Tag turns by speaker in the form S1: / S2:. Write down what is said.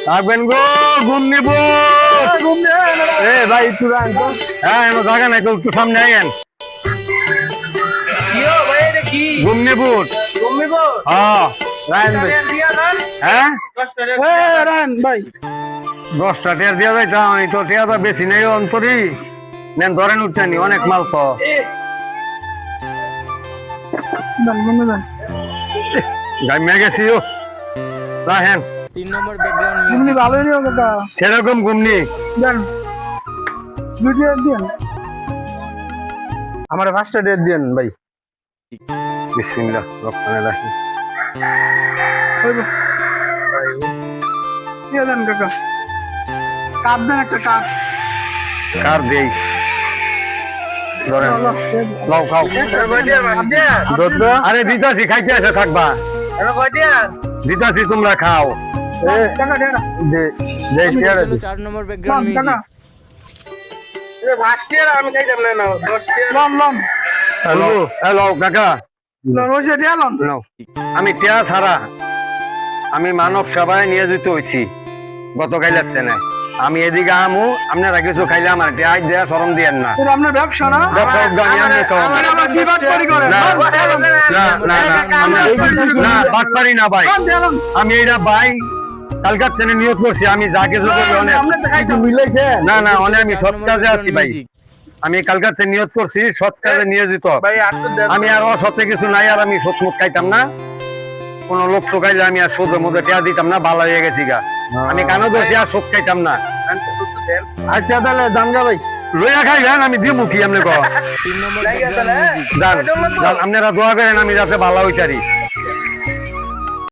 S1: থাকবেন গো ঘুম নিব এ ভাই একটু রান তো হ্যাঁ এমন জায়গা নাই একটু সামনে আইয়েন ঘুম নিব হ্যাঁ রান ভাই হ্যাঁ রান ভাই 10টা টিয়ার দিয়া যাইতা আমি তো টিয়াটা বেশি নেই অন্তরি নেন ধরেন উঠছেনি অনেক মাল তো গাইমে গেছি ও রাহেন
S2: 3 নম্বর ব্যাকগ্রাউন্ড
S3: ঘুমনি ভালোই নিও কাকা
S1: সেরকম ঘুমনি
S3: দেন ভিডিও দিন
S1: আমার 5টা ডেট দেন ভাই বিসমিল্লাহ রহমানির রহিম
S3: হইব দিয়ে দেন কাকা কাপ দেন একটা কাপ
S1: কার দেই ধরেন লাও খাও দুধ আরে দিতাছি খাইতে এসে থাকবা দিতাছি তোমরা খাও
S3: টাকা দেন
S1: দে দে টিয়ার
S2: 4 নম্বর ব্যাকগ্রাউন্ড
S3: টাকা
S2: মিউজিক
S3: লম লম
S1: হ্যালো হ্যালো কাকা
S3: লম ওইসে দিয়ে লম
S1: নাও আমি টিয়া ছাড়া আমি মানব সেবায় নিয়োজিত হইছি গতকাইলের তেনে আমি এদিকে আমু আপনারা কিছু খাইলে আমার টিয়া দেয়া শরম দিয়েন না
S3: এটা আপনার ব্যবসা না
S1: দর্শক গানি আমি তো
S3: আমার আবার বিবাদ করি করে
S1: না না না বাটপারি না ভাই
S3: দিলাম
S1: আমি এইটা ভাই কালকার ট্রেনে নিয়োগ করছি আমি যা কিছু করি অনেক
S3: আমরা তো খাইতে মিলাইছে
S1: না না অনেক আমি সৎ কাজে আছি ভাই আমি কালকার ট্রেনে নিয়োগ করছি সৎ কাজে নিয়োজিত আমি আর অসতে কিছু নাই আর আমি সৎ মুখ খাইতাম না কোন লোক শোকাইলে আমি আর সুদের মধ্যে টেয়া দিতাম না ভালো হয়ে গেছি গা আমি কানো ধরছি আর সৎ খাইতাম না আচ্ছা তাহলে দামগা ভাই লইয়া খাইবেন আমি দিব কি আপনি কো
S2: 3 নম্বর ব্যাকগ্রাউন্ড মিউজিক
S1: যান আপনারা দোয়া করেন আমি যাতে ভালো হইতারি